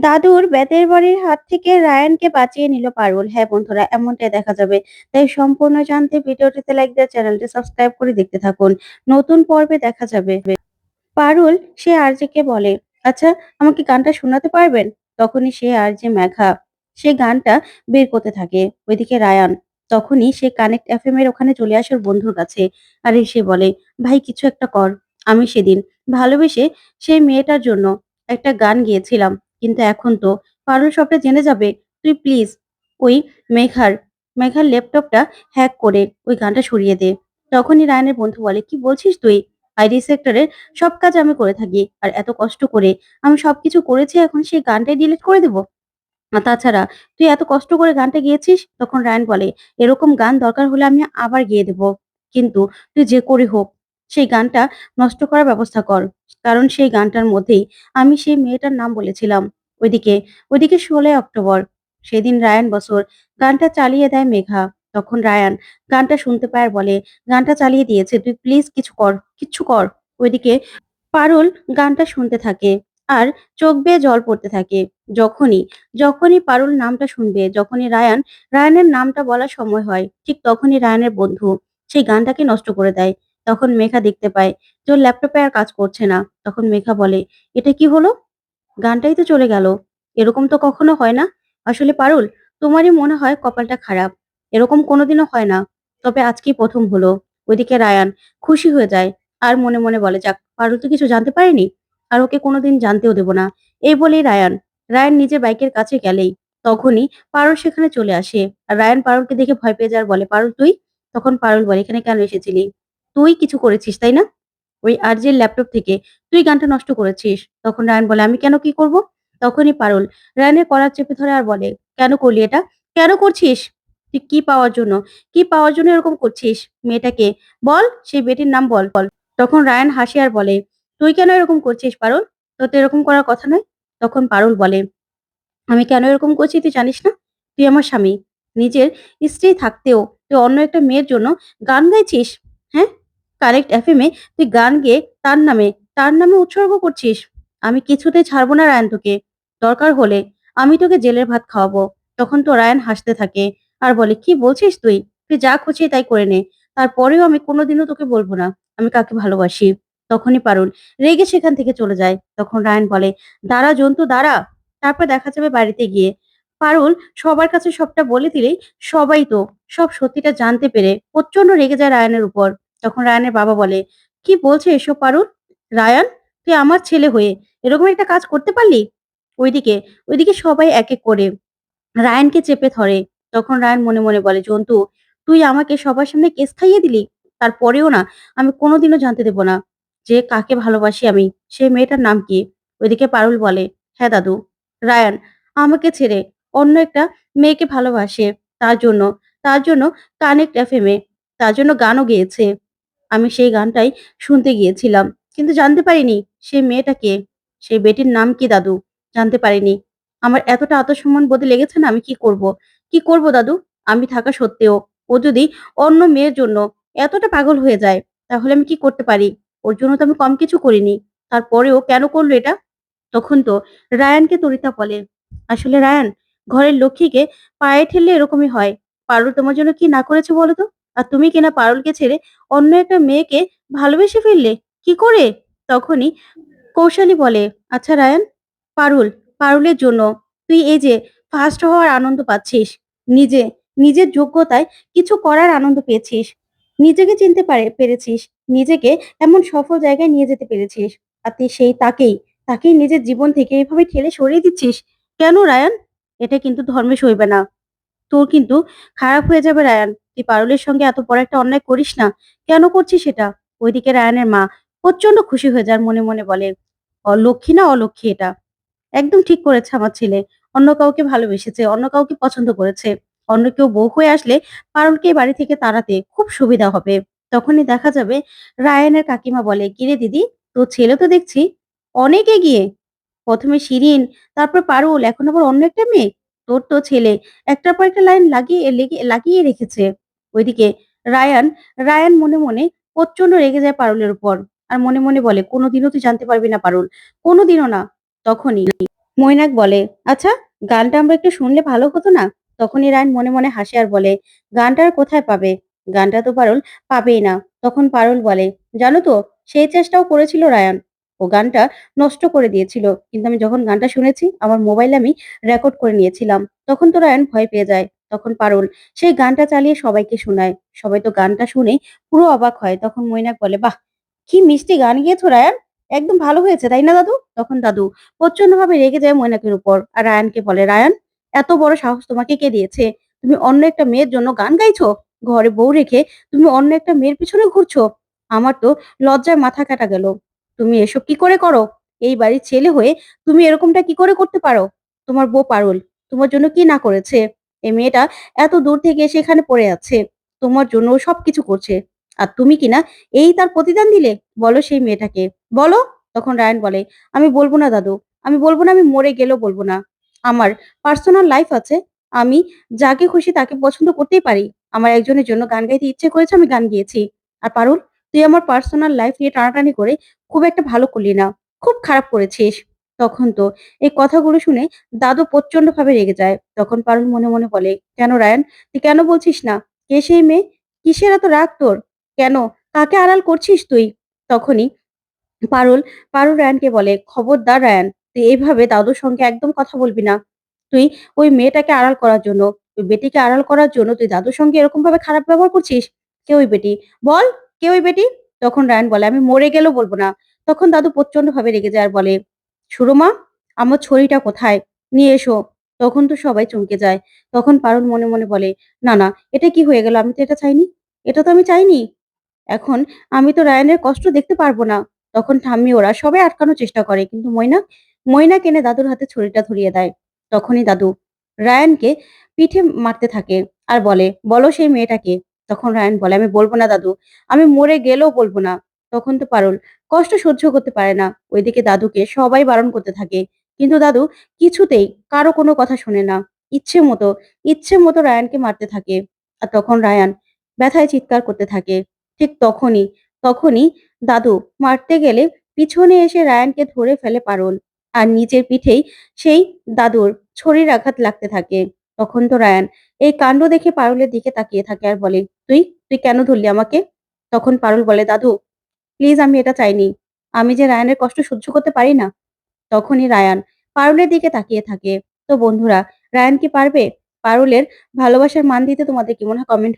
দাদুর বেতের বাড়ির হাত থেকে রায়ানকে বাঁচিয়ে নিল পারুল। হ্যাঁ বন্ধুরা, এমনটাই দেখা যাবে। তাই সম্পূর্ণ জানতে ভিডিওটিতে লাইক দিয়ে চ্যানেলটি সাবস্ক্রাইব করে দেখতে থাকুন। নতুন পর্বে দেখা যাবে পারুল সে আরজেকে বলে, আচ্ছা আমাকে গানটা শোনাতে পারবেন? তখনই সে আরজে মেঘা সে গানটা বের করতে থাকে। ওইদিকে রায়ান তখনই সে কানেক্ট এফএম এর ওখানে চলে আসে ওর বন্ধুর কাছে। আর সে বলে, ভাই কিছু একটা কর। আমি সেদিন ভালোবেসে সেই মেয়েটার জন্য একটা গান গেয়েছিলাম, কিন্তু এখন তো পারুল সবটা জেনে যাবে। তুই প্লিজ ওই মেঘার মেঘার ল্যাপটপটা হ্যাক করে ওই গানটা সরিয়ে দে। তখনই রায়ানের বন্ধু বলে, কি বলছিস তুই? আইডি সেক্টরের সব কাজ আমি করে থাকি। আর এত কষ্ট করে আমি সবকিছু করেছি, এখন সেই গানটাই ডিলিট করে দেব? তাছাড়া তুই এত কষ্ট করে গানটা গেয়েছিস। তখন রায়ান বলে, এরকম গান দরকার হলে আমি আবার গেয়ে দেব। কিন্তু তুই যে করে হোক সেই গানটা নষ্ট করার ব্যবস্থা কর। কারণ সেই গানটার মধ্যেই আমি সেই মেয়েটার নাম বলেছিলাম। ওইদিকে ওইদিকে 16 অক্টোবর সেদিন রায়ান বছর গানটা চালিয়ে দেয় মেঘা। তখন রায়ান গানটা শুনতে পায় আর বলে, গানটা চালিয়ে দিয়েছে, তুই প্লিজ কিছু কর, কিচ্ছু কর। ওইদিকে পারুল গানটা শুনতে থাকে আর চোখ বেয়ে জল পড়তে থাকে। যখনই যখনই পারুল নামটা শুনবে, যখনই রায়ানের নামটা বলার সময় হয়, ঠিক তখনই রায়ানের বন্ধু সেই গানটাকে নষ্ট করে দেয়। তখন মেঘা দেখতে পায় যে ওর ল্যাপটপে আর কাজ করছে না। তখন মেঘা বলে, এটা কি হলো? গানটাই তো চলে গেল। এরকম তো কখনো হয় না। আসলে পারুল, তোমারই মনে হয় কপালটা খারাপ। এরকম কোনোদিনও হয় না, তবে আজকেই প্রথম হলো। ওইদিকে রায়ান খুশি হয়ে যায় আর মনে মনে বলে, যাক পারুল তো কিছু জানতে পারেনি, আর ওকে কোনোদিন জানতেও দেব না। এই বলেই রায়ান রায়ান নিজের বাইকের কাছে গেলেই তখনই পারুল সেখানে চলে আসে। আর রায়ান পারুলকে দেখে ভয় পেয়ে যায় আর বলে, পারুল তুই? তখন পারুল বলে, এখানে কেন এসেছিলি? তুই কিছু করেছিস তাই না? ওই আরজের ল্যাপটপ থেকে তুই গানটা নষ্ট করেছিস। তখন রায়ান বলে, আমি কেন কি করব? তখনই পারুল রায়ানের কলার চেপে ধরে আর বলে, কেন করলি এটা? কেন করছিস? তুই কি পাওয়ার জন্য কি পাওয়ার জন্য এরকম করছিস? মেয়েটাকে বল, সেই বেটির নাম বল বল। তখন রায়ান হাসি আর বলে, তুই কেন এরকম করছিস পারুল? তোর তো এরকম করার কথা নয়। তখন পারুল বলে, আমি কেন এরকম করছি তুই জানিস না? তুই আমার স্বামী। নিজের স্ত্রী থাকতেও তুই অন্য একটা মেয়ের জন্য গান গাইছিস। হ্যাঁ, কারেক্ট এফএম এ তুই গান গেয়ে তার নামে উৎসর্গ করছিস। আমি কিছুতেই ছাড়বো না রায়ান তোকে। দরকার হলে আমি তোকে জেলের ভাত খাওয়াবো। তখন তো রায়ান হাসতে থাকে আর বলে, কি বলছিস তুই? তুই যা খুশি তাই করে নে। তারপরেও আমি কোনোদিনও তোকে বলবো না আমি কাকে ভালোবাসি। তখনই পারুল রেগে সেখান থেকে চলে যায়। তখন রায়ান বলে, দাঁড়া জন্তু দাঁড়া। তারপর দেখা যাবে বাড়িতে গিয়ে পারুল সবার কাছে সবটা বলে দিলেই সবাই তো সব সত্যিটা জানতে পেরে প্রচন্ড রেগে যায় রায়ানের উপর। তখন রায়ানের বাবা বলে, কি বলছে এসব পারুল? রায়ান, তুই আমার ছেলে হয়ে এরকম একটা কাজ করতে পারলি? ওইদিকে ওইদিকে সবাই এক এক করে রায়ানকে চেপে ধরে। তখন রায়ান মনে মনে বলে, জন্তু তুই আমাকে সবার সামনে কেস খাইয়ে দিলি। তারপরেও না, আমি কোনোদিনও জানতে দেব না যে কাকে ভালোবাসি আমি। সেই মেয়েটার নাম কি? ওইদিকে পারুল বলে, হ্যাঁ দাদু, রায়ান আমাকে ছেড়ে অন্য একটা মেয়েকে ভালোবাসে। তার জন্য তার জন্য কানেক্ট এফএম এ তার জন্য গানও গেয়েছে। আমি সেই গানটাই শুনতে গিয়েছিলাম, কিন্তু জানতে পারিনি সেই মেয়েটা কে। সেই বেটির নাম কি দাদু? জানতে পারিনি। আমার এতটা আত্মসম্মান বোধে লেগেছে না, আমি কি করব? কি করব দাদু? আমি থাকা সত্ত্বেও ও যদি অন্য মেয়ের জন্য এতটা পাগল হয়ে যায়, তাহলে আমি কি করতে পারি? ওর জন্য তো আমি কম কিছু করিনি। তারপরেও কেন করলো এটা? তখন তো রায়ানকে তরিতা বলে, আসলে রায়ান, ঘরের লক্ষ্মীকে পায়ে ঠেললে এরকমই হয়। পারুল তোমার জন্য কি না করেছে বলো তো? আর তুমি কিনা পারুলকে ছেড়ে অন্য একটা মেয়েকে ভালোবেসে ফেললে, কি করে? তখনই কৌশালী বলে, আচ্ছা রায়ান, পারুল পারুলের জন্য তুই এই যে ফার্স্ট হওয়ার আনন্দ পাচ্ছিস, নিজে নিজের যোগ্যতায় কিছু করার আনন্দ পেয়েছিস, নিজেকে চিনতে পেরেছিস, নিজেকে এমন সফল জায়গায় নিয়ে যেতে পেরেছিস, আর তুই সেই তাকেই নিজের জীবন থেকে এভাবে ঠেলে সরিয়ে দিচ্ছিস। কেন রায়ান? এটা কিন্তু ধর্মে সইবে না। তোর কিন্তু খারাপ হয়ে যাবে রায়ান। তুই পারুলের সঙ্গে এত বড় একটা অন্যায় করিস না। কেন করছিস সেটা? ওইদিকে রায়ানের মা প্রচন্ড খুশি হয়ে যায়, মনে মনে বলে, অলক্ষী না অলক্ষী এটা। একদম ঠিক করেছে আমার ছেলে। অন্য কাউকে ভালোবেসেছে, অন্য কাউকে পছন্দ করেছে। অন্য কেউ বউ হয়ে আসলে পারুলকে এই বাড়ি থেকে তাড়াতে খুব সুবিধা হবে। তখনই দেখা যাবে রায়ানের কাকিমা বলে, কিরে দিদি, তোর ছেলে তো দেখছি অনেক এগিয়ে। প্রথমে শিরিন, তারপর পারুল, এখন আবার অন্য একটা মেয়ে। তোর তো ছেলে একটার পর একটা লাইন লাগিয়ে রেখেছে। ওইদিকে রায়ান রায়ান মনে মনে প্রচন্ড রেগে যায় পারুলের উপর। আর মনে মনে বলে, কোনোদিনও তুই জানতে পারবি না পারুল, কোনোদিনও না। তখনই মৈনাক বলে, "আচ্ছা, গানটা আমরা একটু শুনলে ভালো হতো না?" তখনই রায়ন মনে মনে হাসে আর বলে, "গানটা আর কোথায় পাবে? গানটা তো পারুল পাবেই না।" তখন পারুল বলে, "জানো তো, সেই চেষ্টাও করেছিল রায়ান। ও গানটা নষ্ট করে দিয়েছিল। কিন্তু আমি যখন গানটা শুনেছি, আমার মোবাইলে আমি রেকর্ড করে নিয়েছিলাম।" তখন তো রায়ান ভয় পেয়ে যায়। তখন পারুল সেই গানটা চালিয়ে সবাইকে শোনায়। সবাই তো গানটা শুনে পুরো অবাক হয়। তখন মৈনাক বলে, "বাহ! কি মিষ্টি গান গেয়েছো রায়ান। একদম ভালো হয়েছে, তাই না দাদু?" তখন দাদু প্রচন্ডভাবে রেগে যায় মৈনাকের উপর। আর রায়ানকে বলে, "রায়ান, এত বড় সাহস তোমাকে কে দিয়েছে? তুমি অন্য একটা মেয়ের জন্য গান গাইছো? ঘরে বউ রেখে তুমি অন্য একটা মেয়ের পিছনে ঘুরছো? আমার তো লজ্জায় মাথা কাটা গেল। তুমি এসব কি করে করো? এই বাড়ির ছেলে হয়ে তুমি এরকমটা কি করে করতে পারো? তোমার বউ পারুল তোমার জন্য কি না করেছে? এই মেয়েটা এত দূর থেকে এসে এখানে পড়ে আছে। তোমার জন্য ও সবকিছু করছে। আর তুমি কিনা এই তার প্রতিদান দিলে? বলো সেই মেয়েটাকে। বলো।" তখন রায়ান বলে, "আমি বলব না দাদু। আমি বলব না, আমি মরে গেলেও বলব না। আমার পার্সোনাল লাইফ আছে। আমি যাকে খুশি তাকে পছন্দ করতেই পারি। আমার একজনের জন্য গান গাইতে ইচ্ছে করেছে, আমি গান গেয়েছি। আর পারুল, তুই আমার পার্সোনাল লাইফ নিয়ে টানাটানি করে খুব একটা ভালো করলি না। খুব খারাপ করেছিস।" তখন তো এই কথাগুলো শুনে দাদু প্রচন্ডভাবে রেগে যায়। তখন পারুল মনে মনে বলে, "কেন রায়ান? তুই কেন বলছিস না? কে সেই মেয়ে? কিসের এত রাগ তোর? কেন? কাকে আড়াল করছিস তুই?" তখনই পারুল পারুল রায়ানকে বলে, "খবরদার রায়ান, তুই এভাবে দাদুর সঙ্গে একদম কথা বলবি না। তুই ওই মেয়েটাকে আড়াল করার জন্য, ওই বেটিকে আড়াল করার জন্য তুই দাদুর সঙ্গে এরকম ভাবে খারাপ ব্যবহার করছিস? কে ওই বেটি? বল, কে ওই বেটি?" তখন রায়ান বলে, "আমি মরে গেলেও বলব না।" তখন দাদু প্রচন্ডভাবে রেগে যায় আর বলে, "সুরমা, আমার ছড়িটা কোথায়? নিয়ে এসো।" তখন তো সবাই চমকে যায়। তখন পারুল মনে মনে বলে, "না, না, এটা কি হয়ে গেল? আমি তো এটা চাইনি। এটা তো আমি চাইনি। এখন আমি তো রায়ানের কষ্ট দেখতে পারবো না।" তখন ঠাম্মি ওরা সবাই আটকানোর চেষ্টা করে। কিন্তু ময়না এনে দাদুর হাতে ছুরিটা ধরিয়ে দেয়। তখনই দাদু রায়ানকে পিঠে মারতে থাকে আর বলে, "বলো সেই মেয়েটাকে।" তখন রায়ান বলে, "আমি বলব না দাদু। আমি মরে গেলেও বলব না।" তখন তো পারুল কষ্ট সহ্য করতে পারে না। ওইদিকে দাদুকে সবাই বারণ করতে থাকে। কিন্তু দাদু কিছুতেই কারো কোনো কথা শোনে না। ইচ্ছে মতো ইচ্ছে মতো রায়ানকে মারতে থাকে। আর তখন রায়ান ব্যথায় চিৎকার করতে থাকে। ঠিক তখনই দাদু মারতে গেলে পিছনে এসে রায়ানকে ধরে ফেলে পারুল। আর নিজের পিঠেই সেই দাদুর ছুরির আঘাত লাগতে থাকে। তখন তো রায়ান এই কাণ্ড দেখে পারুলের দিকে তাকিয়ে থাকে আর বলে, "তুই তুই কেন ধরলি আমাকে?" তখন পারুল বলে, "দাদু, প্লিজ, আমি এটা চাইনি। আমি যে রায়ানের কষ্ট সহ্য করতে পারি না।" তখনই রায়ান পারুলের দিকে তাকিয়ে থাকে। তো বন্ধুরা, রায়ান কি পারবে পারুলের ভালোবাসার মান দিতে? তোমাদের কি মনে হয়? কমেন্ট